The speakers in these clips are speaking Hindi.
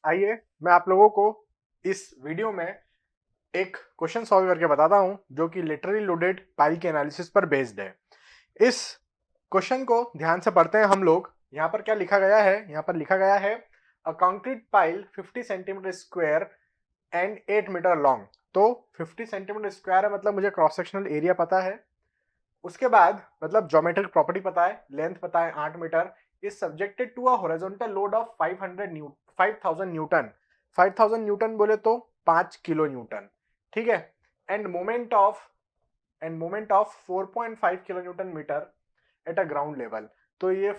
आइए मैं आप लोगों को इस वीडियो में एक क्वेश्चन सॉल्व करके बताता हूं जो कि लिटरली लोडेड पाइल के एनालिसिस पर बेस्ड है। इस क्वेश्चन को ध्यान से पढ़ते हैं हम लोग। यहाँ पर क्या लिखा गया है? यहाँ पर लिखा गया है a concrete pile 50 centimetre square and 8 metre long. तो 50 सेंटीमीटर स्क्वायर है, मतलब मुझे क्रॉस सेक्शनल एरिया पता है। उसके बाद मतलब ज्योमेट्रिक प्रॉपर्टी पता है, लेंथ पता है 8 metre. Is subjected to a horizontal load of 5000 newton. 5000 newton बोले तो 5 किलो न्यूटन, ठीक है। And moment of 4.5 kilo newton metre at a ground level. तो ये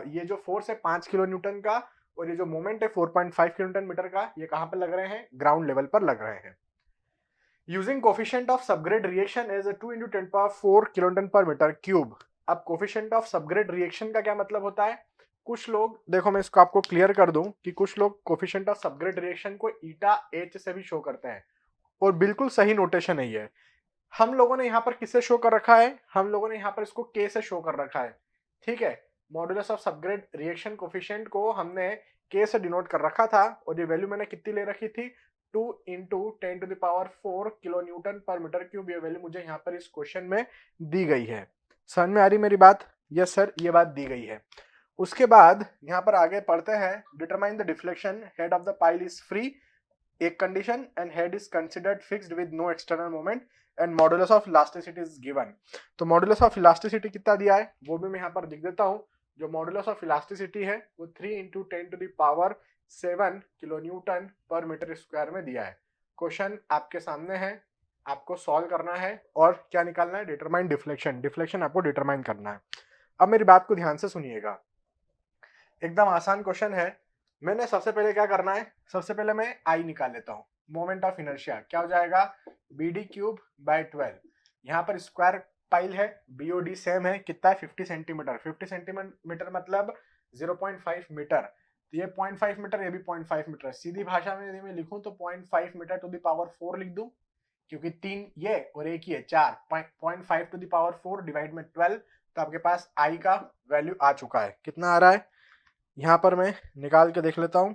ये जो फोर्स है 5 किलो न्यूटन का, और ये जो मोमेंट है 4.5 किलो न्यूटन मीटर का, ये कहां पर लग रहे हैं? ग्राउंड लेवल पर लग रहे हैं। Using coefficient of subgrade reaction as 2 × 10⁴ kilonewton पर मीटर क्यूब। अब कोफिशिएंट ऑफ सबग्रेड रिएक्शन का क्या मतलब होता है? कुछ लोग, देखो मैं इसको आपको क्लियर कर दूं कि कुछ लोग कोफिशिएंट ऑफ सबग्रेड रिएक्शन को ईटा एच से भी शो करते हैं, और बिल्कुल सही नोटेशन है ये। हम लोगों ने यहाँ पर किससे शो कर रखा है? हम लोगों ने यहाँ पर इसको के से शो कर रखा है, ठीक है। Modulus of subgrade reaction coefficient को हमने के से डिनोट कर रखा था, और ये वैल्यू मैंने कितनी ले रखी थी? 2 × 10⁴ किलो न्यूटन पर मीटर क्यूब। ये वैल्यू मुझे यहाँ पर इस क्वेश्चन में दी गई है। समझ में आ रही मेरी बात? यस सर, ये बात दी गई है। उसके बाद यहाँ पर आगे पढ़ते हैं। Determine the deflection head of the pile is free, एक condition, and head is considered fixed with no external moment, and modulus of elasticity is given. तो मॉडुलस ऑफ इलास्टिसिटी कितना दिया है वो भी मैं यहाँ पर लिख देता हूँ। जो मॉडुलस ऑफ इलास्टिसिटी है वो 3 × 10⁷ किलो न्यूटन पर मीटर स्क्वायर में दिया है। क्वेश्चन आपके सामने है, आपको सॉल्व करना है, और क्या निकालना है? Determine deflection. डिफ्लेक्शन आपको डिटरमाइन करना है। अब मेरी बात को ध्यान से सुनिएगा, एकदम आसान क्वेश्चन है। मैंने सबसे पहले क्या करना है? सबसे पहले मैं आई निकाल लेता हूँ। मोमेंट ऑफ इनर्शिया क्या हो जाएगा? BD³/12। यहाँ पर स्क्वायर पाइल है, BOD सेम है, कितना है? 50 सेंटीमीटर। 50 सेंटीमीटर मतलब 0.5 मीटर। तो ये 0.5 मीटर, ये भी 0.5 मीटर। सीधी भाषा में यदि मैं लिखूं तो 0.5 मीटर टू द पावर 4 लिख दूं, क्योंकि 3 ये और एक ही है, 4। 0.5 टू द पावर 4 डिवाइड में 12। तो आपके पास आई का वैल्यू आ चुका है। कितना आ रहा है? यहाँ पर मैं निकाल के देख लेता हूं।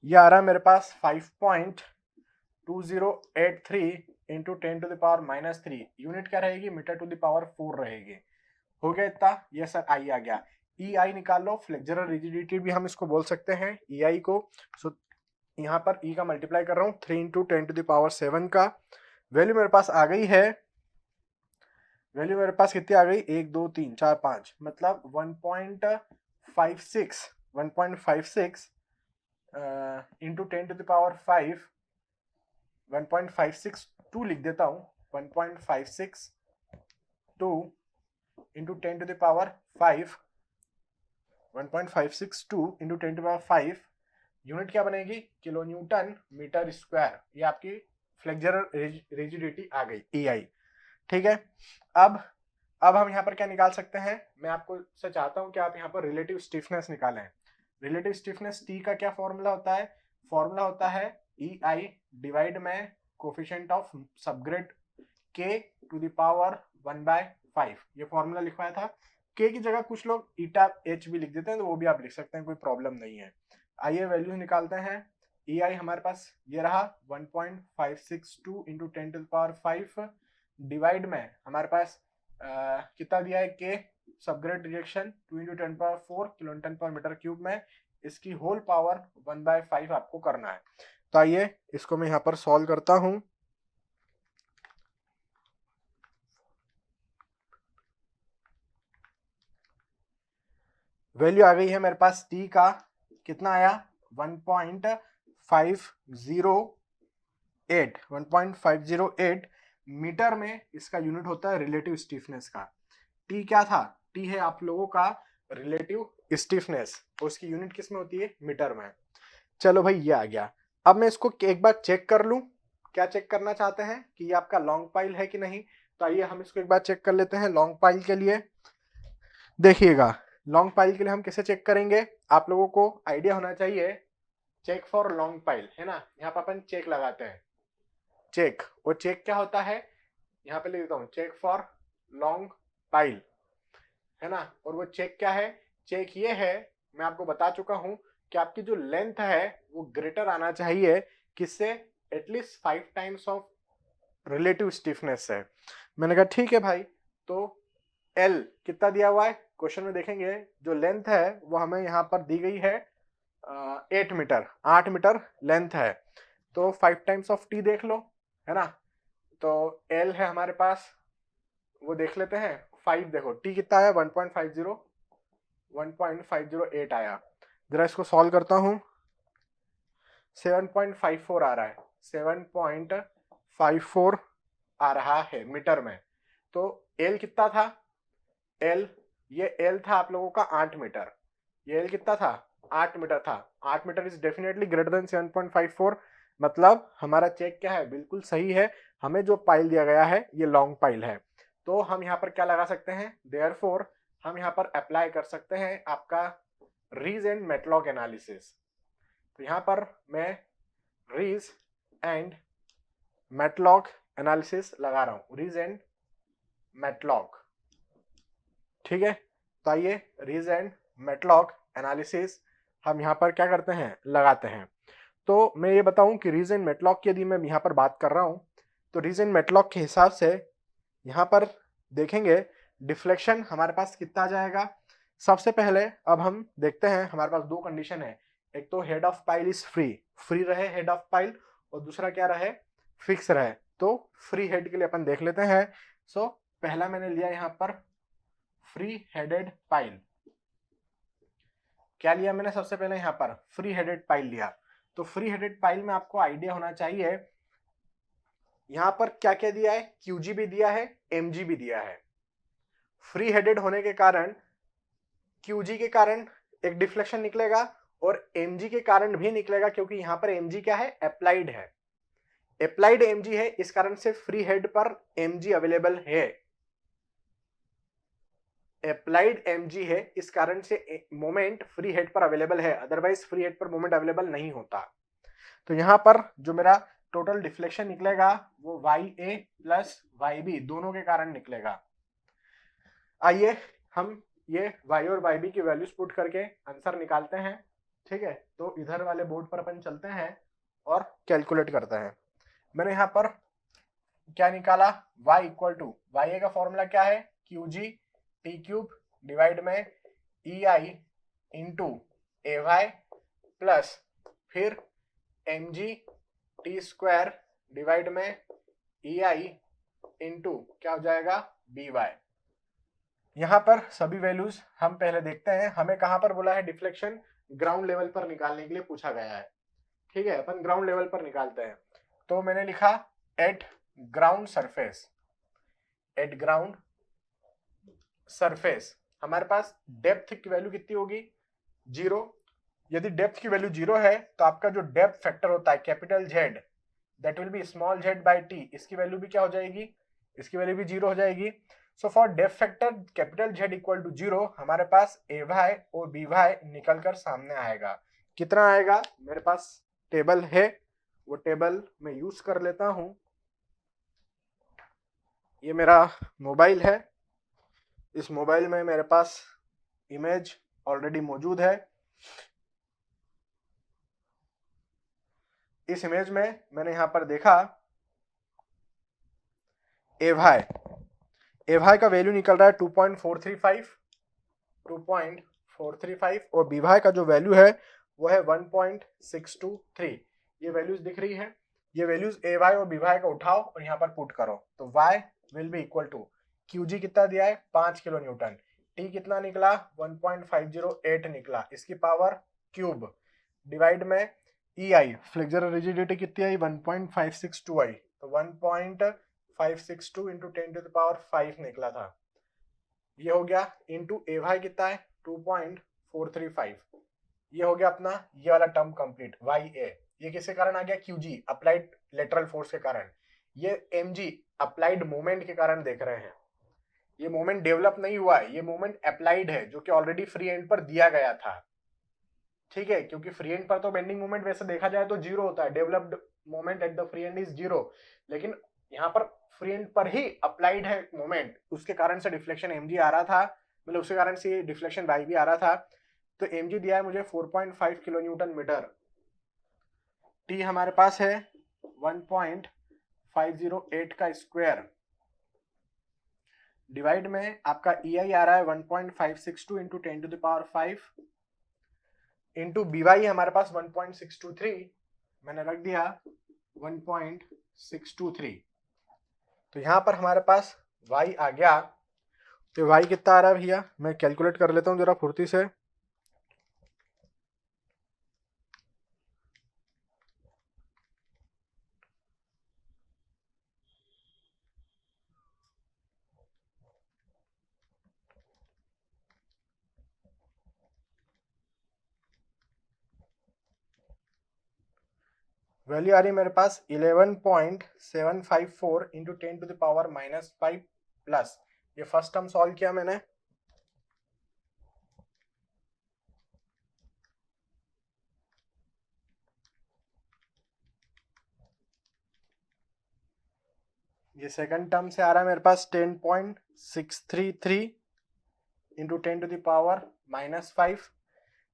ये आ रहा है मेरे पास 5.2083 × 10⁻³ यूनिट क्या रहेगी? मीटर टू द पावर 4 रहेगी। हो गया इतना? ये सर आई आ गया। EI निकाल लो, फ्लेक्सुरल रिजिडिटी भी हम इसको बोल सकते हैं EI को। सो यहाँ पर E का मल्टीप्लाई कर रहा हूँ 3 × 10⁷ का। वैल्यू मेरे पास आ गई है। वैल्यू मेरे पास कितनी आ गई? 1 2 3 4 5, मतलब 1.56 into 10⁵ 1.562 लिख देता हूँ। 1.562 into 10⁵ 1.562 into 10⁵ यूनिट क्या बनेगी? Kilo newton metre square. ये आपकी फ्लेक्सुरल रिजिडिटी आ गई, EI, ठीक है। अब हम यहाँ पर क्या निकाल सकते हैं? मैं आपको से चाहता हूँ कि आप यहाँ पर रिलेटिव स्टिफनेस निकालें। रिलेटिव स्टिफनेस T का क्या फॉर्मूला होता है? फॉर्मूला होता है EI डिवाइड में coefficient of subgrade K to the power 1/5। ये फॉर्मूला लिखवाया था। K की जगह कुछ लोग ईटा H भी लिख देते हैं, तो वो भी आप लिख सकते हैं, कोई प्रॉब्लम नहीं है। आइए वैल्यू निकालते हैं। EI हमारे पास ये रहा 1.562 × 10⁵ डिवाइड में हमारे पास कितना दिया है? K subgrade reaction 2 × 10⁴ kilo Newton पर मीटर क्यूब में, इसकी होल पावर 1/5 आपको करना है। तो आइए इसको मैं यहाँ पर सॉल्व करता हूँ। वैल्यू आ गई है मेरे पास T का, कितना आया? 1.508 मीटर में इसका यूनिट होता है रिलेटिव स्टिफनेस का। T क्या था? T है आप लोगों का रिलेटिव स्टिफनेस, उसकी यूनिट किस में होती है? मीटर में। चलो भाई ये आ गया। अब मैं इसको एक बार चेक कर लूं। क्या चेक करना चाहते हैं कि ये आपका लॉन्ग पाइल है कि नहीं? तो आइए हम इसको एक बार चेक कर लेते हैं लॉन्ग पाइल के लिए। देखिएगा, लॉन्ग पाइल के लिए हम कैसे चेक करेंगे? आप लोगों को आइडिया होना चाहिए। चेक फॉर लॉन्ग पाइल है ना, यहाँ पर अपन चेक लगाते हैं। चेक, वो चेक क्या होता है? यहाँ पे लिख देता हूँ, चेक फॉर लॉन्ग पाइल, है ना। और वो चेक क्या है? चेक ये है, मैं आपको बता चुका हूं कि आपकी जो लेंथ है वो ग्रेटर आना चाहिए किससे, at least 5 times of relative stiffness है। मैंने कहा ठीक है भाई, तो एल कितना दिया हुआ है क्वेश्चन में देखेंगे, जो लेंथ है वो हमें यहाँ पर दी गई है 8 मीटर, 8 मीटर लेंथ है, तो 5 टाइम्स ऑफ टी देख लो, है ना। तो एल है हमारे पास, वो देख लेते हैं, 5 देखो, टी कितना आया 1.50, 1.508 आया। जरा इसको सॉल्व करता हूं, 7.54 आ रहा है, 7.54 आ रहा है मीटर में। तो एल कितना था, एल, ये एल था आप लोगों का 8 मीटर, ये एल कितना था 8 मीटर था, 8 metre is definitely greater than 7.54, मतलब हमारा चेक क्या है, बिल्कुल सही है। हमें जो पाइल दिया गया है ये लॉन्ग पाइल है, तो हम यहाँ पर क्या लगा सकते हैं, देयरफॉर हम यहाँ पर अप्लाई कर सकते हैं आपका रीज एंड मेटलॉग एनालिसिस। तो यहाँ पर मैं रीज एंड मेटलॉग एनालिसिस लगा रहा हूं, रीज एंड मेटलॉग, ठीक है। तो आइए रीज एंड मेटलॉग एनालिसिस हम यहाँ पर क्या करते हैं, लगाते हैं। तो मैं ये बताऊं कि रीज एंड मेटलॉग की यदि मैं यहाँ पर बात कर रहा हूं, तो रीज एंड मेटलॉग के हिसाब से यहाँ पर देखेंगे डिफ्लेक्शन हमारे पास कितना आ जाएगा। सबसे पहले अब हम देखते हैं, हमारे पास दो कंडीशन है, एक तो head of pile is free, free रहे हेड ऑफ पाइल, और दूसरा क्या रहे, फिक्स रहे। तो फ्री हेड के लिए अपन देख लेते हैं। सो पहला मैंने लिया यहाँ पर फ्री हेडेड पाइल, क्या लिया मैंने, सबसे पहले यहाँ पर फ्री हेडेड पाइल लिया। तो फ्री हेडेड पाइल में आपको आइडिया होना चाहिए यहाँ पर क्या क्या दिया है, क्यूजी भी दिया है, एमजी भी दिया है। फ्री हेडेड होने के कारण क्यूजी के कारण एक डिफ्लेक्शन निकलेगा और एमजी के कारण भी निकलेगा, क्योंकि यहाँ पर एमजी क्या है, अप्लाइड है, अप्लाइड एमजी है, इस कारण से फ्री हेड पर एमजी अवेलेबल है, अप्लाइड एमजी है, इस कारण से मोमेंट फ्री हेड पर अवेलेबल है, अदरवाइज फ्री हेड पर मोमेंट अवेलेबल नहीं होता। तो यहाँ पर जो मेरा टोटल डिफ्लेक्शन निकलेगा वो YA प्लस YB दोनों के कारण निकलेगा। आइए हम ये Y और YB की वैल्यूज पुट करके आंसर निकालते हैं, ठीक है। तो इधर वाले बोर्ड पर अपन चलते हैं और कैलकुलेट करते हैं। मैंने यहाँ पर क्या निकाला, y इक्वल टू, YA का फॉर्मूला क्या है, QG टी क्यूब डिवाइड में EI इंटू AY प्लस फिर mg टी स्क्वायर डिवाइड में EI इंटू क्या हो जाएगा BY। यहाँ पर सभी वैल्यूज हम पहले देखते हैं, हमें कहां पर बोला है डिफ्लेक्शन, ग्राउंड लेवल पर निकालने के लिए पूछा गया है, ठीक है। अपन ग्राउंड लेवल पर निकालते हैं। तो मैंने लिखा eight ground surface, eight ground surface हमारे पास डेप्थ की वैल्यू कितनी होगी, 0। यदि डेप्थ की वैल्यू 0 है तो आपका जो डेप्थ फैक्टर होता है capital Z, that will be small z by t, इसकी वैल्यू भी क्या हो जाएगी, इसकी वैल्यू भी 0 हो जाएगी। So for depth factor capital Z equal to 0 हमारे पास AY और BY निकल कर सामने आएगा। कितना आएगा, मेरे पास टेबल है, वो टेबल मैं यूज कर लेता हूं। ये मेरा मोबाइल है, इस मोबाइल में मेरे पास इमेज ऑलरेडी मौजूद है। इस इमेज में मैंने यहां पर देखा एवाई का वैल्यू निकल रहा है 2.435, 2.435 और बीवाई का जो वैल्यू है वो है 1.623। ये वैल्यूज दिख रही है, ये वैल्यूज एवाई और बीवाई का उठाओ और यहाँ पर पुट करो। तो y will be equal to, QG कितना दिया है 5 किलो न्यूटन, T कितना निकला 1.508 निकला, इसकी पावर क्यूब डिवाइड में EI फ्लेक्सुरल रिजिडिटी कितनी आई 1.562 आई, तो 1.562 इंटू 10 टू द पावर 5 निकला था, ये हो गया। इंटू एवाई कितना है 2.435, ये हो गया अपना ये वाला टर्म कंप्लीट YA। ये किसके कारण आ गया, QG अप्लाइड लेटरल फोर्स के कारण, ये MG अप्लाइड मोमेंट के कारण देख रहे हैं। ये मोमेंट डेवलप नहीं हुआ है, ये मोमेंट अप्लाइड है जो कि ऑलरेडी फ्री एंड पर दिया गया था, ठीक है। क्योंकि फ्री एंड पर तो बेंडिंग मोमेंट वैसे देखा जाए तो 0 होता है, developed moment at the free and is 0, लेकिन यहाँ पर फ्री एंड पर ही अप्लाइड है मोमेंट, उसके कारण से डिफ्लेक्शन mg आ रहा था, मतलब उसके कारण से डिफ्लेक्शन y भी आ रहा था। तो mg दिया है मुझे 4.5 किलो न्यूटन मीटर, t हमारे पास है 1.508 का स्क्वायर, डिवाइड में आपका EI आ रहा है 1.562 into 10 to the power 5 into BY हमारे पास 1.623, मैंने रख दिया 1.623। तो यहाँ पर हमारे पास y आ गया। तो y कितना आ रहा है भैया, मैं कैलकुलेट कर लेता हूँ जरा फुर्ती से। वैल्यू आ रही है मेरे पास 11.754 into 10 to the power -5 plus, ये फर्स्ट टर्म सॉल्व किया मैंने, ये सेकंड टर्म से आ रहा है मेरे पास 10.633 इंटू 10 टू द पावर -5।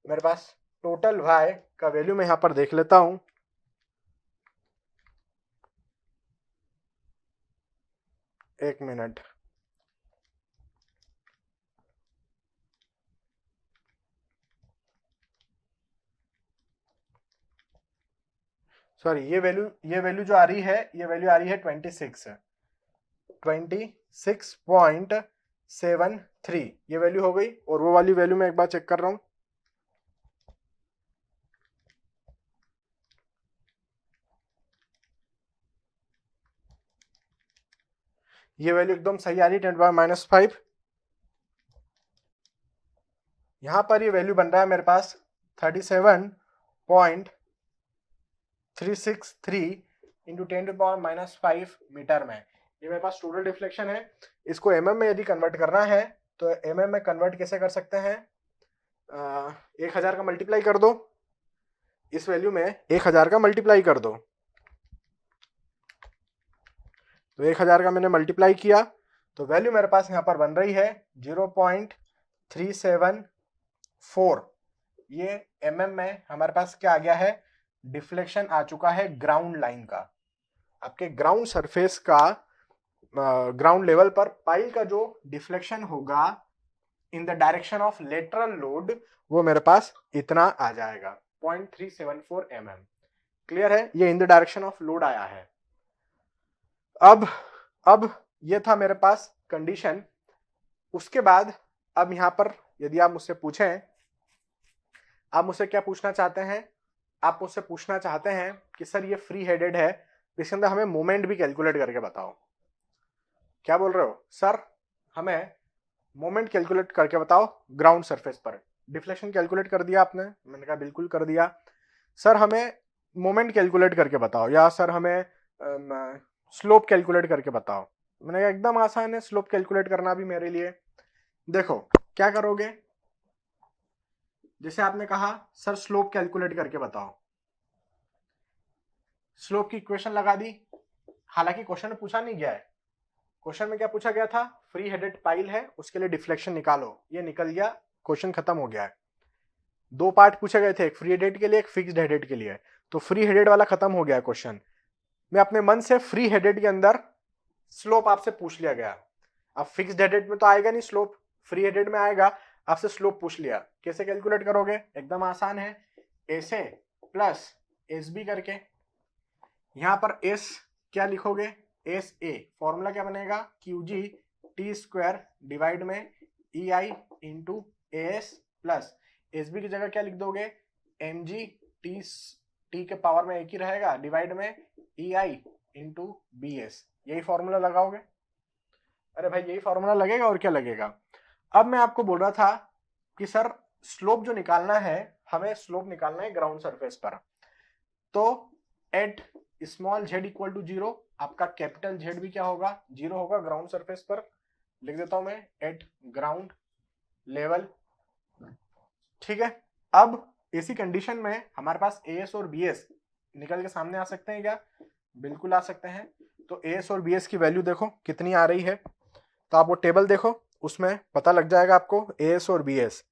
मेरे पास टोटल y का वैल्यू मैं यहाँ पर देख लेता हूँ, एक मिनट, सॉरी, ये वैल्यू जो आ रही है, ये वैल्यू आ रही है 26.73, ये वैल्यू हो गई। और वो वाली वैल्यू मैं एक बार चेक कर रहा हूँ, ये वैल्यू एकदम सही आ रही है 10⁻⁻5। यहां पर ये वैल्यू बन रहा है मेरे पास 37.363 इंटू 10⁻⁵ मीटर में। ये मेरे पास टोटल डिफ्लेक्शन है। इसको mm में यदि कन्वर्ट करना है तो mm में कन्वर्ट कैसे कर सकते हैं, 1000 का मल्टीप्लाई कर दो, इस वैल्यू में 1000 का मल्टीप्लाई कर दो। तो 1000 का मैंने मल्टीप्लाई किया तो वैल्यू मेरे पास यहाँ पर बन रही है 0.374। ये mm में हमारे पास क्या आ गया है, डिफ्लेक्शन आ चुका है ग्राउंड लाइन का। आपके ग्राउंड सरफेस का ग्राउंड लेवल पर पाइल का जो डिफ्लेक्शन होगा in the direction of lateral load, वो मेरे पास इतना आ जाएगा 0.374 mm। क्लियर है, ये in the direction of load आया है। अब ये था मेरे पास कंडीशन। उसके बाद अब यहां पर यदि आप मुझसे पूछें, आप मुझसे क्या पूछना चाहते हैं, आप मुझसे पूछना चाहते हैं कि सर ये फ्री हेडेड है, इसके अंदर हमें मोमेंट भी कैलकुलेट करके बताओ। क्या बोल रहे हो सर, हमें मोमेंट कैलकुलेट करके बताओ ग्राउंड सरफेस पर। डिफ्लेक्शन कैलकुलेट कर दिया आपने, मैंने कहा बिल्कुल कर दिया। सर हमें मोमेंट कैलकुलेट करके बताओ, या सर हमें स्लोप कैलकुलेट करके बताओ। मैंने कहा एकदम आसान है स्लोप कैलकुलेट करना भी मेरे लिए। देखो क्या करोगे, जैसे आपने कहा सर स्लोप कैलकुलेट करके बताओ, स्लोप की इक्वेशन लगा दी। हालांकि क्वेश्चन में पूछा नहीं गया है, क्वेश्चन में क्या पूछा गया था, फ्री हेडेड पाइल है उसके लिए डिफ्लेक्शन निकालो, ये निकल गया, क्वेश्चन खत्म हो गया है। दो पार्ट पूछे गए थे, एक फ्री हेडेड के लिए, एक फिक्स्ड हेडेड के लिए। तो फ्री हेडेड वाला खत्म हो गया क्वेश्चन। मैं अपने मन से फ्री हेडेड के अंदर स्लोप आपसे पूछ लिया गया। अब फिक्स्ड हेडेड में तो आएगा नहीं स्लोप, फ्री हेडेड में आएगा, आपसे स्लोप पूछ लिया। कैसे कैलकुलेट करोगे, एकदम आसान है, S A plus S B करके। यहां पर एस क्या लिखोगे, एस ए, फॉर्मूला क्या बनेगा, Q G T square divide में E I into A S plus S B की जगह क्या लिख दोगे, एम जी टी के पावर में एक ही रहेगा डिवाइड में E I into B S. यही फॉर्मूला लगाओगे। अरे भाई यही फॉर्मूला लगेगा और क्या लगेगा। अब मैं आपको बोल रहा था कि सर स्लोप जो निकालना है, हमें स्लोप निकालना है ग्राउंड सरफेस पर। तो at small z equal to 0, आपका कैपिटल Z भी क्या होगा, 0 होगा ग्राउंड सरफेस पर। लिख देता हूं मैं एट ग्राउंड लेवल। ठीक है, अब इसी कंडीशन में हमारे पास एस और बी एस निकल के सामने आ सकते हैं क्या, बिल्कुल आ सकते हैं। तो एस और बी एस की वैल्यू देखो कितनी आ रही है, तो आप वो टेबल देखो, उसमें पता लग जाएगा आपको एस और बी एस।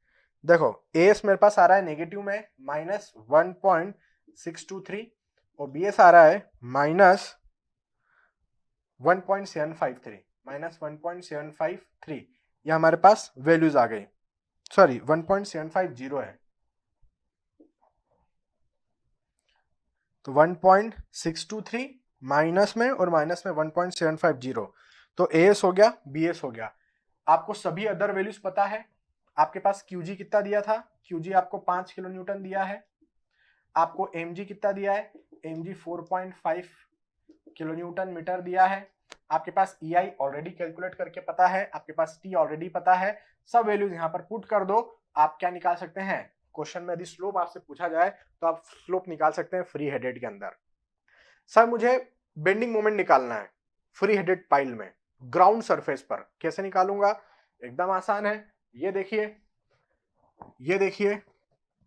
देखो एस मेरे पास आ रहा है नेगेटिव में -1.623 और बीएस आ रहा है -1.753 ये हमारे पास वैल्यूज आ गई, सॉरी 1.750 है, तो 1.623 माइनस में और माइनस में 1.750, तो एएस हो गया, बीएस हो गया। आपको सभी अदर वैल्यूज पता है। आपके पास क्यूजी कितना दिया था, क्यूजी आपको 5 किलो न्यूटन दिया है। आपको एमजी कितना दिया है, एमजी 4.5 किलो न्यूटन मीटर दिया है। आपके पास ईआई ऑलरेडी कैलकुलेट करके पता है, आपके पास टी ऑलरेडी पता है। सब वैल्यूज यहाँ पर पुट कर दो, आप क्या निकाल सकते हैं, क्वेश्चन में यदि स्लोप आपसे पूछा जाए तो आप स्लोप निकाल सकते हैं फ्री हेडेड के अंदर। सर मुझे बेंडिंग मोमेंट निकालना है फ्री हेडेड पाइल में ग्राउंड सरफेस पर, कैसे निकालूंगा, एकदम आसान है। ये देखिए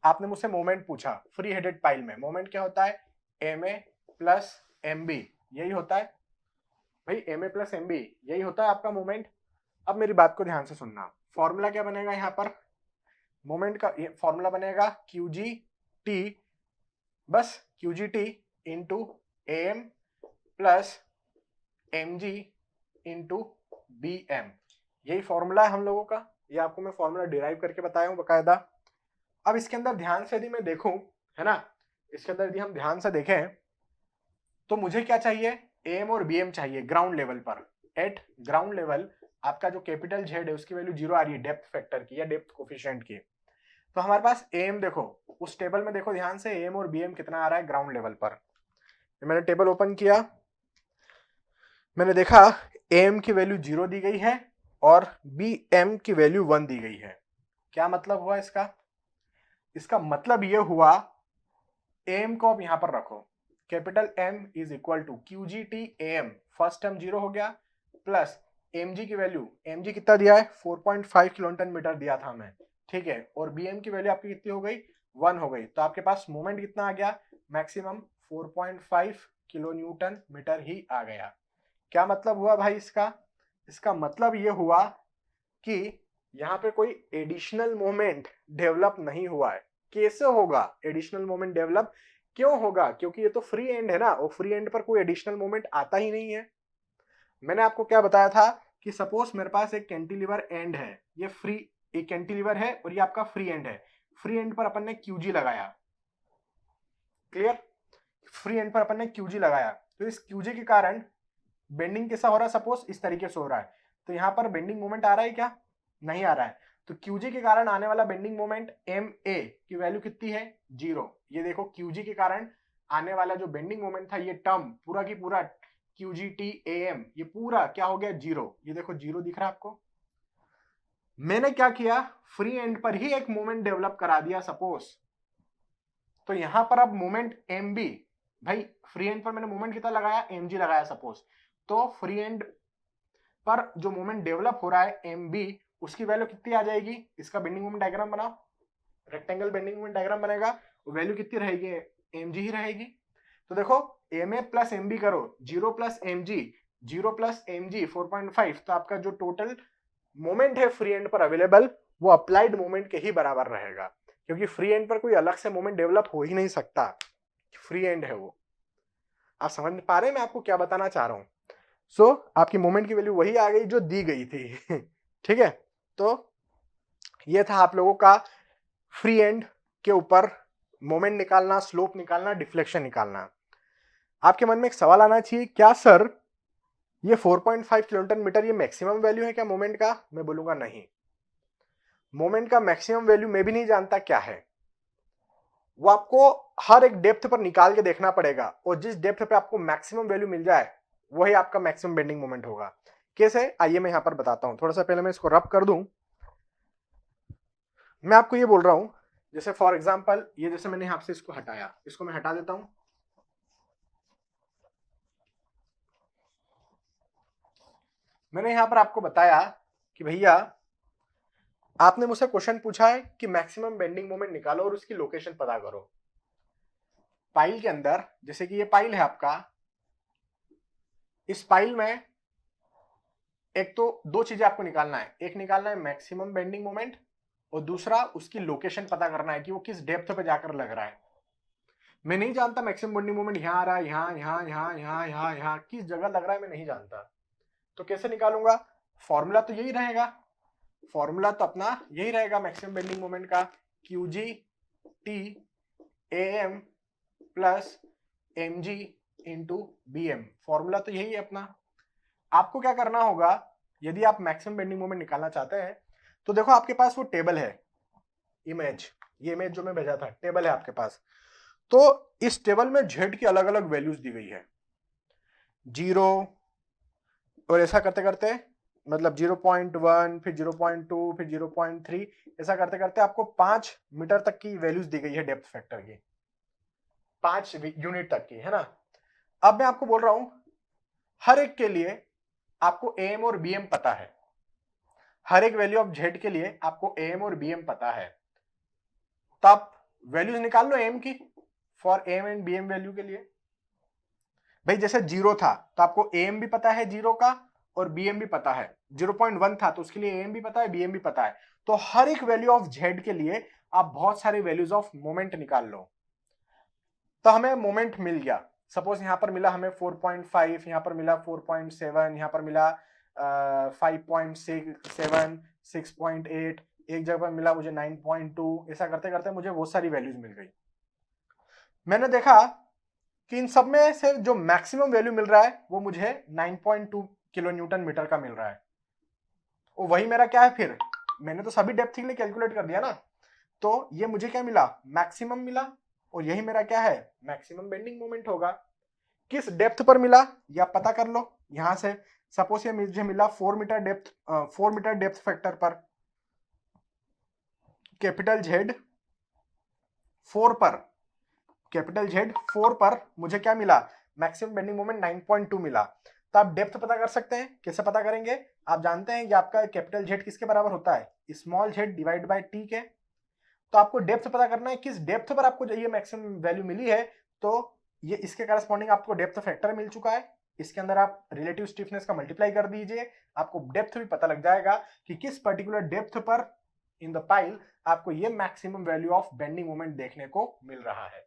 आपने मुझसे मोमेंट पूछा फ्री हेडेड पाइल में, मोमेंट क्या होता है, M A plus M B, यही होता है भाई, M A plus M B यही होता है आपका मोमेंट। अब मेरी बात को ध्यान से सुनना, फॉर्मूला क्या बनेगा यहाँ पर, मोमेंट का फॉर्मूला बनेगा क्यू जी टी, बस Q G T into M plus M G into B M, यही फॉर्मूला है हम लोगों का। ये आपको मैं फॉर्मूला डिराइव करके बताया हूं बकायदा। अब इसके अंदर ध्यान से यदि मैं देखूं, है ना, इसके अंदर यदि हम ध्यान से देखें तो मुझे क्या चाहिए, एम और बी एम चाहिए ग्राउंड लेवल पर। एट ग्राउंड लेवल आपका जो कैपिटल जेड है उसकी वैल्यू 0 आ रही है डेप्थ फैक्टर की या डेप्थ कोफिशिएंट की। तो हमारे पास एम देखो, उस टेबल में देखो ध्यान से, एम और बी एम कितना आ रहा है ग्राउंड लेवल पर। मैंने टेबल ओपन किया, मैंने देखा एम की वैल्यू 0 दी गई है और बी एम की वैल्यू 1 दी गई है। क्या मतलब हुआ इसका, इसका मतलब ये हुआ एम को अब यहां पर रखो, capital M is equal to Q G T M, first term 0 हो गया, प्लस एम जी की वैल्यू, एम जी कितना दिया है 4.5 किलो न्यूटन मीटर दिया था हमें, ठीक है, और बी एम की वैल्यू आपकी कितनी हो गई 1 हो गई। तो आपके पास मोमेंट कितना आ गया, मैक्सिमम 4.5 किलो न्यूटन मीटर ही आ गया। क्या मतलब हुआ भाई इसका मतलब ये हुआ कि यहाँ पे कोई एडिशनल मोमेंट डेवलप नहीं हुआ है। कैसे होगा एडिशनल मोमेंट डेवलप, क्यों होगा, क्योंकि ये तो फ्री एंड है ना, और फ्री एंड पर कोई एडिशनल मोमेंट आता ही नहीं है। मैंने आपको क्या बताया था कि सपोज मेरे पास एक कैंटिलीवर एंड है, ये फ्री एक कैंटिलीवर है और ये आपका फ्री एंड है, फ्री एंड पर अपन ने क्यूजी लगाया, क्लियर, फ्री एंड पर अपन ने क्यूजी लगाया, तो इस क्यूजी के कारण बेंडिंग कैसा हो रहा है, सपोज इस तरीके से हो रहा है, तो यहां पर बेंडिंग मोमेंट आ रहा है क्या, नहीं आ रहा है। तो क्यूजी के कारण आने वाला बेंडिंग मोमेंट एम ए की वैल्यू कितनी है 0। ये देखो क्यूजी के कारण आने वाला जो बेंडिंग मोमेंट था, ये टर्म पूरा की पूरा क्यूजी टी ए एम, ये पूरा क्या हो गया 0, ये देखो 0 दिख रहा है आपको। मैंने क्या किया, फ्री एंड पर ही एक मोमेंट डेवलप करा दिया सपोज, तो यहां पर अब मोमेंट एम बी, भाई फ्री एंड पर मैंने मोमेंट कितना लगाया, एम जी लगाया सपोज, तो फ्री एंड पर जो मोमेंट डेवलप हो रहा है एम बी, उसकी वैल्यू कितनी आ जाएगी, इसका बेंडिंग मोमेंट डायग्राम बनाओ, रेक्टेंगल बेंडिंग मोमेंट डायग्राम बनेगा, वैल्यू कितनी रहेगी, एम जी ही रहेगी। तो देखो M A plus M B करो, 0 plus M G, 0 plus M G 4.5, तो आपका जो टोटल मोमेंट है फ्री एंड पर अवेलेबल वो अप्लाइड मोमेंट के ही बराबर रहेगा, क्योंकि फ्री एंड पर कोई अलग से मोमेंट डेवलप हो ही नहीं सकता, फ्री एंड है वो। आप समझ पा रहे हैं मैं आपको क्या बताना चाह रहा हूं। सो आपकी मोमेंट की वैल्यू वही आ गई जो दी गई थी ठीक है, तो ये था आप लोगों का फ्री एंड के ऊपर मोमेंट निकालना, स्लोप निकालना, डिफ्लेक्शन निकालना। आपके मन में एक सवाल आना चाहिए, क्या सर ये 4.5 किलो न्यूटन मीटर ये मैक्सिमम वैल्यू है क्या मोमेंट का, मैं बोलूंगा नहीं, मोमेंट का मैक्सिमम वैल्यू मैं भी नहीं जानता क्या है, वो आपको हर एक डेप्थ पर निकाल के देखना पड़ेगा, और जिस डेप्थ पे आपको मैक्सिमम वैल्यू मिल जाए वही आपका मैक्सिमम बेंडिंग मोमेंट होगा। कैसे, आइए मैं यहां पर बताता हूं, थोड़ा सा पहले मैं इसको रब कर दूं। मैं आपको ये बोल रहा हूं, जैसे फॉर एग्जांपल ये जैसे मैंने यहां से इसको हटाया, इसको मैं हटा देता हूं, मैंने यहां पर आपको बताया कि भैया आपने मुझसे क्वेश्चन पूछा है कि मैक्सिमम बेंडिंग मोमेंट निकालो और उसकी लोकेशन पता करो। पाइल के अंदर, जैसे कि ये पाइल है आपका, इस पाइल में एक तो दो चीजें आपको निकालना है, एक निकालना है मैक्सिमम बेंडिंग मोमेंट और दूसरा उसकी लोकेशन पता करना है कि वो किस डेप्थ पे जाकर लग रहा है। मैं नहीं जानता मैक्सिमम बेंडिंग मोमेंट यहाँ आ रहा है, यहाँ यहाँ यहाँ यहाँ यहाँ यहाँ किस जगह लग रहा है मैं नहीं जानता, तो कैसे निकालूंगा? फॉर्मूला तो यही रहेगा, फॉर्मूला तो अपना यही रहेगा मैक्सिमम बेंडिंग मोमेंट का, Q G T A M plus M G into B M. Formula तो यही है अपना। आपको क्या करना होगा, यदि आप मैक्सिमम बेंडिंग मोमेंट निकालना चाहते हैं तो देखो आपके पास वो टेबल है, इमेज, ये इमेज जो मैं भेजा था टेबल है आपके पास। तो इस टेबल में जेड की अलग अलग वैल्यूज दी गई है, 0 और ऐसा करते करते मतलब 0.1 फिर 0.2 फिर 0.3 ऐसा करते करते आपको 5 मीटर तक की वैल्यूज दी गई है डेप्थ फैक्टर की, 5 यूनिट तक की, है ना। अब मैं आपको बोल रहा हूं हर एक के लिए आपको एम और बीएम पता है, हर एक वैल्यू ऑफ जेड के लिए आपको एम और बीएम पता है, तो आप वैल्यूज निकाल लो एम की for M and BM value के लिए। भाई जैसे 0 था तो आपको एम भी पता है 0 का और बीएम भी पता है, 0.1 था तो उसके लिए एम भी पता है बीएम भी पता है। तो हर एक वैल्यू ऑफ जेड के लिए आप बहुत सारे वैल्यूज ऑफ मोमेंट निकाल लो। तो हमें मोमेंट मिल गया, सपोज यहां पर मिला हमें 4.5, यहां पर मिला 4.7, यहां पर मिला 5.67, 6.8, एक जगह पर मिला मुझे 9.2, ऐसा करते करते मुझे बहुत सारी वैल्यूज मिल गई। मैंने देखा कि इन सब में से जो मैक्सिमम वैल्यू मिल रहा है वो मुझे 9.2 किलो न्यूटन मीटर का मिल रहा है। वो वही मेरा क्या है, फिर मैंने तो सभी डेप्थ के लिए कैलकुलेट कर दिया ना, तो ये मुझे क्या मिला, मैक्सिमम मिला, और यही मेरा क्या है, मैक्सिमम बेंडिंग मोमेंट होगा। किस डेप्थ पर मिला या पता कर लो यहां से। सपोज ये मुझे मिला 4 मीटर डेप्थ फैक्टर पर, कैपिटल जेड 4 पर, कैपिटल जेड 4 पर मुझे क्या मिला, मैक्सिमम बेंडिंग मोमेंट 9.2 मिला। तो आप डेप्थ पता कर सकते हैं, कैसे पता करेंगे? आप जानते हैं कि आपका कैपिटल जेड किसके बराबर होता है, small Z divide by T के। तो आपको डेप्थ पता करना है, किस डेप्थ पर आपको ये मैक्सिमम वैल्यू मिली है, तो ये इसके करस्पॉन्डिंग आपको डेप्थ फैक्टर मिल चुका है। इसके अंदर आप रिलेटिव स्टिफनेस का मल्टीप्लाई कर दीजिए, आपको डेप्थ भी पता लग जाएगा कि किस पर्टिकुलर डेप्थ पर इन द पाइल आपको ये maximum value of bending moment देखने को मिल रहा है।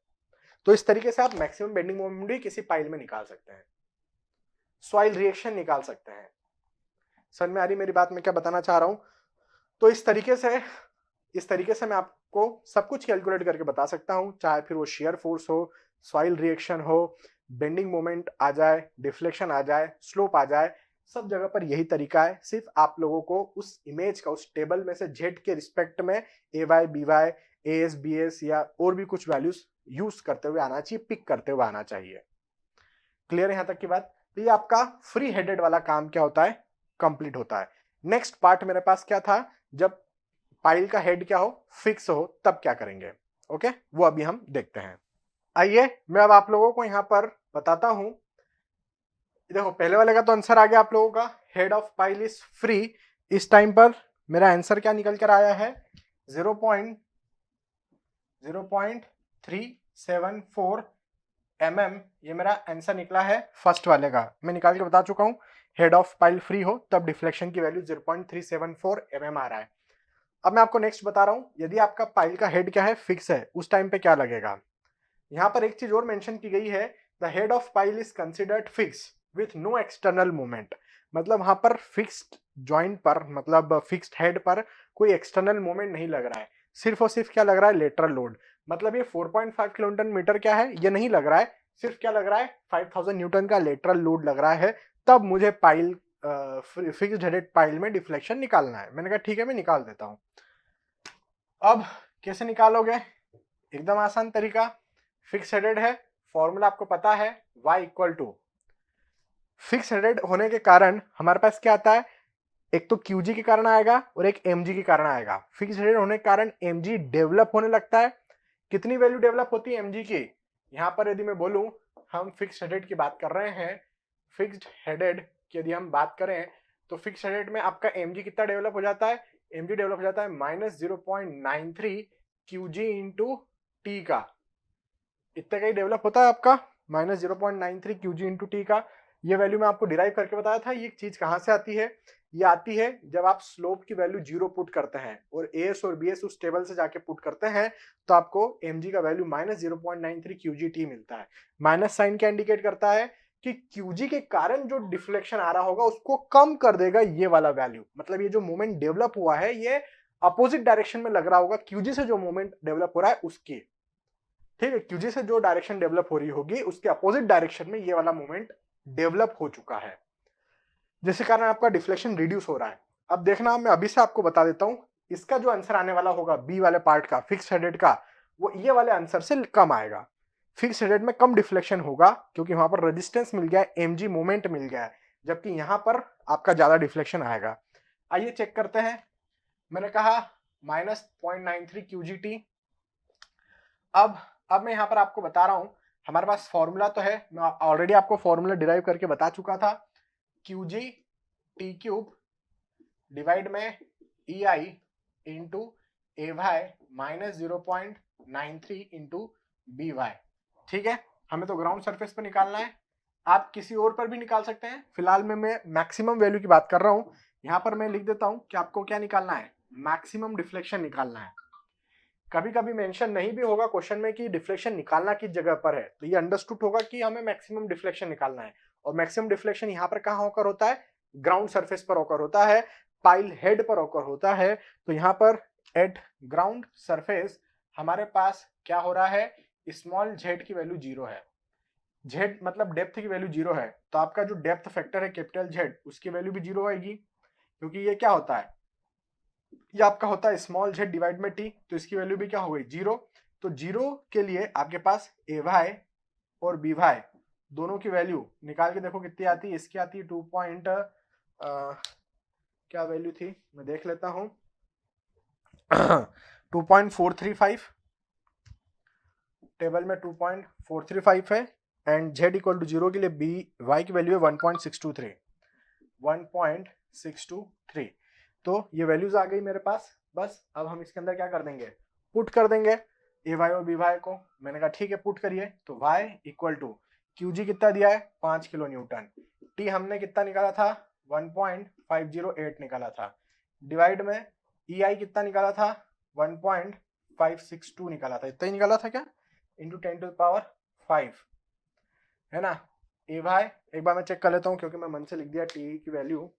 तो इस तरीके से आप मैक्सिमम बेंडिंग मोमेंट भी किसी पाइल में निकाल सकते हैं, सॉइल रिएक्शन निकाल सकते हैं। समझ में आ रही मेरी बात, मैं क्या बताना चाह रहा हूं? तो इस तरीके से मैं आपको सब कुछ कैलकुलेट करके बता सकता हूं, चाहे फिर वो शेयर फोर्स हो, सॉइल रिएक्शन हो, बेंडिंग मोमेंट आ जाए, डिफ्लेक्शन आ जाए, स्लोप आ जाए, सब जगह पर यही तरीका है। सिर्फ आप लोगों को उस इमेज का, उस टेबल में से जेड के रिस्पेक्ट में A Y B Y A S B S या और भी कुछ वैल्यूज यूज करते हुए आना चाहिए, पिक करते हुए आना चाहिए। क्लियर है यहां तक की बात? तो ये आपका फ्री हेडेड वाला काम क्या होता है, कंप्लीट होता है। नेक्स्ट पार्ट मेरे पास क्या था, जब पाइल का हेड क्या हो, फिक्स हो, तब क्या करेंगे। ओके, वो अभी हम देखते हैं। आइए मैं अब आप लोगों को यहां पर बताता हूं। देखो पहले वाले का तो आंसर आ गया आप लोगों का, head of pile is free. इस टाइम पर मेरा आंसर क्या निकल कर आया है, 0.0374 mm, ये मेरा आंसर निकला है फर्स्ट वाले का। मैं निकाल के बता चुका हूं, हेड ऑफ पाइल फ्री हो तब डिफ्लेक्शन की वैल्यू 0.374 mm आ रहा है। अब मैं आपको नेक्स्ट बता रहा हूं, यदि आपका पाइल का हेड क्या है, फिक्स है, उस टाइम पे क्या लगेगा। यहां पर एक चीज और मेंशन की गई है, the head of pile is considered fix with no external movement. मतलब वहां पर फिक्स्ड जॉइंट पर, मतलब फिक्स्ड हेड पर कोई एक्सटर्नल मूवमेंट नहीं लग रहा है, सिर्फ और सिर्फ क्या लग रहा है, लेटरल लोड। मतलब ये 4.5 किलोन्यूटन मीटर क्या है, ये नहीं लग रहा है, सिर्फ क्या लग रहा है, 5000 न्यूटन का लेटरल लोड लग रहा है। तब मुझे पाइल, फिक्स्ड हेडेड पाइल में डिफ्लेक्शन निकालना है। मैंने कहा ठीक है मैं निकाल देता हूं। अब कैसे निकालोगे, एकदम आसान तरीका, फिक्स हेडेड है, फॉर्मूला आपको पता है, y equal to, fix headed होने के कारण हमारे पास क्या आता है, एक तो QG के कारण आएगा और एक MG के कारण आएगा। फिक्स हेडेड होने के कारण MG डेवलप होने लगता है। कितनी वैल्यू डेवलप होती है MG की, यहां पर यदि मैं बोलूं, हम फिक्स हेडेड की बात कर रहे हैं, फिक्स्ड हेडेड की यदि हम बात करें तो फिक्स हेडेड में आपका MG कितना डेवलप हो जाता है, MG डेवलप हो जाता है -0.93 QG इंटू टी का, इतने का ही डेवलप होता है आपका, -0.93 QG इंटू टी का। ये वैल्यू मैं आपको डिराइव करके बताया था, ये चीज कहां से आती है, ये आती है जब आप स्लोप की वैल्यू 0 पुट करते हैं और एस और बीएस उस टेबल से जाके पुट करते हैं तो आपको mg का वैल्यू -0.93 qgt मिलता है। माइनस साइन क्या इंडिकेट करता है कि qg के कारण जो डिफ्लेक्शन आ रहा होगा उसको कम कर देगा ये वाला वैल्यू, मतलब ये जो मोमेंट डेवलप हुआ है ये अपोजिट डायरेक्शन में लग रहा होगा qg से जो मोमेंट डेवलप हो रहा है उसकी, ठीक है, qg से जो डायरेक्शन डेवलप हो रही होगी उसके अपोजिट डायरेक्शन में ये वाला मोमेंट डेवलप हो चुका है, जिसके कारण आपका डिफ्लेक्शन रिड्यूस हो रहा है। अब देखना, मैं अभी से आपको बता देता हूं, इसका जो आंसर आने वाला होगा बी वाले पार्ट का, फिक्स्ड हेडेड का, वो ये वाले आंसर से कम आएगा। फिक्स्ड हेडेड में कम डिफ्लेक्शन होगा क्योंकि वहां पर रेजिस्टेंस मिल गया है, एमजी मोमेंट मिल गया है, जबकि यहां पर आपका ज्यादा डिफ्लेक्शन आएगा। आइए चेक करते हैं। मैंने कहा -0.93 QGT। अब मैं यहां पर आपको बता रहा हूं, हमारे पास फॉर्मूला तो है, मैं ऑलरेडी आपको फॉर्मूला डिराइव करके बता चुका था। QG टी क्यूब डिवाइड में EI इंटू ए वाई -0.93 इंटू बी वाई, ठीक है। हमें तो ग्राउंड सरफेस पर निकालना है, आप किसी और पर भी निकाल सकते हैं, फिलहाल में मैं मैक्सिमम वैल्यू की बात कर रहा हूं। यहां पर मैं लिख देता हूं कि आपको क्या निकालना है, मैक्सिमम डिफ्लेक्शन निकालना है। कभी कभी मेंशन नहीं भी होगा क्वेश्चन में कि डिफ्लेक्शन निकालना किस जगह पर है, तो ये अंडरस्टूड होगा कि हमें मैक्सिमम डिफ्लेक्शन निकालना है। और मैक्सिमम डिफ्लेक्शन यहाँ पर कहाँ होकर होता है, ग्राउंड सरफेस पर होकर होता है, पाइल हेड पर होकर होता है। तो यहाँ पर एट ग्राउंड सरफेस हमारे पास क्या हो रहा है, स्मॉल जेड की वैल्यू 0 है। जेड मतलब डेप्थ की वैल्यू 0 है, तो आपका जो डेप्थ फैक्टर है कैपिटल जेड, उसकी वैल्यू भी 0 आएगी, क्योंकि ये क्या होता है, ये आपका होता है स्मॉल जेड डिवाइड में टी, तो इसकी वैल्यू भी क्या हो गई 0। तो 0 के लिए आपके पास ए वाई और बी वाई दोनों की वैल्यू निकाल के देखो कितनी आती है। इसकी आती है 2 क्या वैल्यू थी मैं देख लेता हूं 2.435, टेबल में 2.435 है, एंड जेड इक्वल टू 0 के लिए बी वाई की वैल्यू है 1.623। तो ये वैल्यूज आ गई मेरे पास। बस अब हम इसके अंदर क्या कर देंगे, पुट कर देंगे ए वाई और बी वाई को। मैंने कहा ठीक है पुट करिए, तो y इक्वल टू QG कितना दिया है 5 किलो न्यूटन, T हमने कितना निकाला था 1.508 निकाला था, डिवाइड में EI कितना निकाला था 1.562 निकाला था, इतना ही निकाला था क्या, इंटू 10⁵ है ना। ए वाई एक बार मैं चेक कर लेता हूँ क्योंकि मैं मन से लिख दिया, T की वैल्यू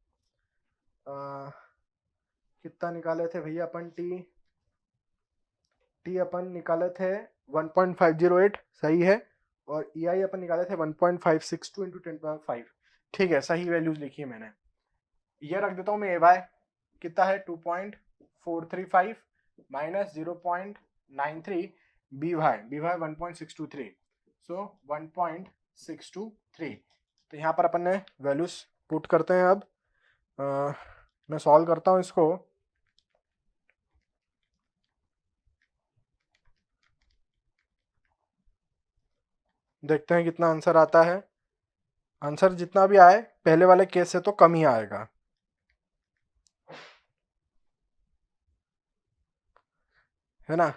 कितना निकाले थे भैया अपन, टी अपन निकाले थे 1.508, सही है, और EI अपन निकाले थे 1.562 इंटू 10⁵, ठीक है, सही वैल्यूज लिखी है मैंने। ये रख देता हूँ मैं, ए वाई कितना है 2.435 माइनस 0.93, बी वाई 1.623, सो 1.623। तो यहाँ पर अपन ने वैल्यूज पुट करते हैं। अब मैं सॉल्व करता हूँ इसको। देखते हैं कितना आंसर आता है। आंसर जितना भी आए पहले वाले केस से तो कम ही आएगा, है ना।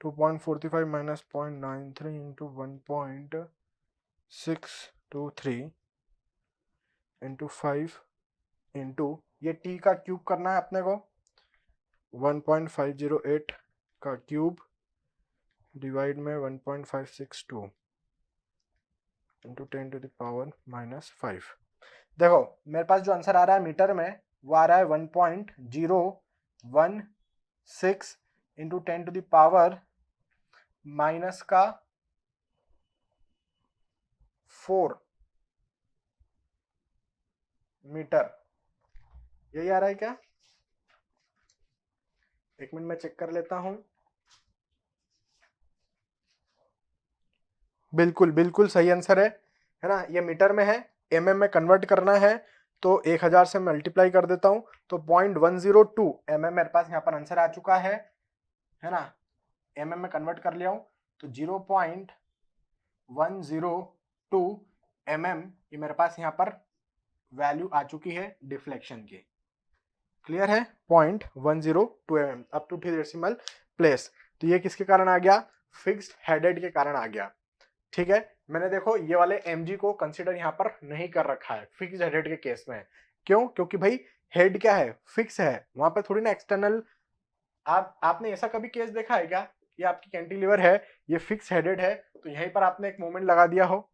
2.45 माइनस 0.93 इंटू 1.623 इंटू 5 इंटू ये टी का क्यूब करना है अपने को, 1.508 का क्यूब डिवाइड में 1.562 इंटू 10⁻⁻5। देखो मेरे पास जो आंसर आ रहा है मीटर में वो आ रहा है 1.016 इंटू 10⁻⁴ मीटर, यही आ रहा है क्या, एक मिनट में चेक कर लेता हूं। बिल्कुल बिल्कुल सही आंसर है ना। ये मीटर में है, mm में कन्वर्ट करना है तो 1000 से मल्टीप्लाई कर देता हूं, तो 0.102 mm मेरे पास यहाँ पर आंसर आ चुका है ना। mm में कन्वर्ट कर लिया हूं तो 0.102 mm ये मेरे पास यहाँ पर वैल्यू आ चुकी है डिफ्लेक्शन की। क्लियर है, 0.102 mm up to 3 decimal place. तो ये किसके कारण आ गया, फिक्स्ड हेडेड के कारण आ गया, ठीक है। मैंने देखो ये वाले mg को कंसीडर यहाँ पर नहीं कर रखा है फिक्स्ड हेड के केस में। क्यों? क्योंकि भाई हेड क्या है, फिक्स है, वहां पर थोड़ी ना एक्सटर्नल। आपने ऐसा कभी केस देखा है क्या कि आपकी कैंटिलीवर है, ये फिक्स हेडेड है, तो यहीं पर आपने एक मोमेंट लगा दिया हो?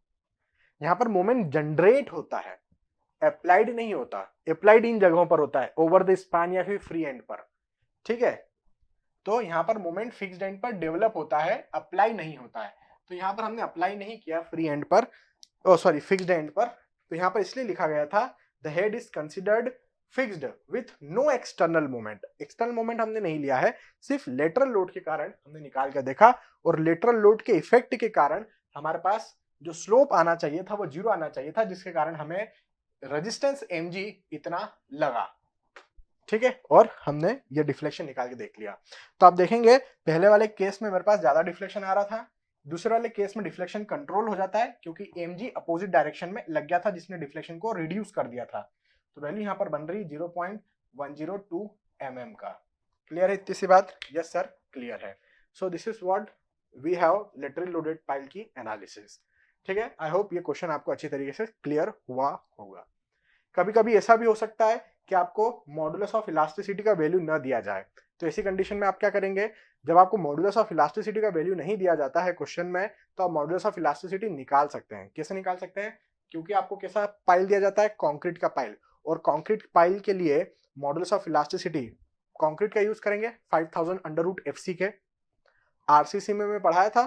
यहाँ पर मोमेंट जनरेट होता है, अप्लाइड नहीं होता। अप्लाइड इन जगहों पर होता है, ओवर द स्पान या फिर फ्री एंड पर, ठीक है। तो यहाँ पर मोमेंट फिक्स्ड एंड पर डेवलप होता है, अप्लाई नहीं होता है। तो यहाँ पर हमने अप्लाई नहीं किया फ्री एंड पर, सॉरी फिक्स्ड एंड पर, तो यहाँ पर इसलिए लिखा गया था the head is considered fixed with no external moment. External moment हमने नहीं लिया है, सिर्फ लेटरल लोड के कारण हमने निकाल कर देखा, और लेटरल लोड के इफेक्ट के कारण हमारे पास जो स्लोप आना चाहिए था वो 0 आना चाहिए था, जिसके कारण हमें रेजिस्टेंस mg इतना लगा, ठीक है। और हमने ये डिफ्लेक्शन निकाल के देख लिया। तो आप देखेंगे पहले वाले केस में मेरे पास ज्यादा डिफ्लेक्शन आ रहा था, दूसरे वाले केस में डिफ्लेक्शन कंट्रोल हो जाता है क्योंकि mg अपोजिट डायरेक्शन में लग गया था, जिसने डिफ्लेक्शन को रिड्यूस कर दिया था। तो वैल्यू यहाँ पर बन रही 0.102 mm का। क्लियर है इतनी सी बात? यस सर, क्लियर है। So this is what we have laterally loaded pile की एनालिसिस, ठीक है। आई होप ये क्वेश्चन आपको अच्छी तरीके से क्लियर हुआ होगा। कभी कभी ऐसा भी हो सकता है कि आपको मॉडुलस ऑफ इलास्टिसिटी का वैल्यू न दिया जाए, तो ऐसी कंडीशन में आप क्या करेंगे? जब आपको मॉडुलस ऑफ इलास्टिसिटी का वैल्यू नहीं दिया जाता है क्वेश्चन में, तो आप मॉडुलस ऑफ इलास्टिसिटी निकाल सकते हैं। कैसे निकाल सकते हैं? क्योंकि आपको कैसा पाइल दिया जाता है? कंक्रीट का पाइल, और कंक्रीट पाइल के लिए मॉडुलस ऑफ इलास्टिसिटी कंक्रीट का यूज करेंगे 5000 अंडर रूट FC के। आरसीसी में मैं पढ़ाया था,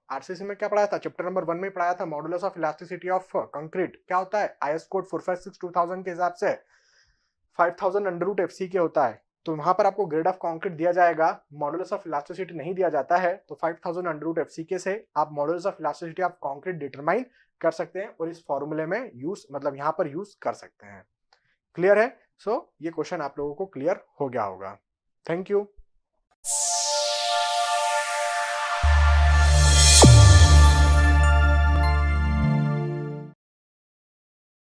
आरसीसी में क्या पढ़ाया था? चैप्टर नंबर 1 में पढ़ाया था modulus of elasticity of concrete क्या होता है। IS कोड 456/2000 के हिसाब से 5000 अंडर रूट FC के होता है। तो वहां पर आपको ग्रेड ऑफ कंक्रीट दिया जाएगा, मॉडुलस ऑफ इलास्टिसिटी नहीं दिया जाता है, तो 5000 अंडर रूट FC से आप modulus of elasticity of concrete determine कर सकते हैं और इस फॉर्मूले में यूज, मतलब यहाँ पर यूज कर सकते हैं। क्लियर है? सो ये क्वेश्चन आप लोगों को क्लियर हो गया होगा। Thank you.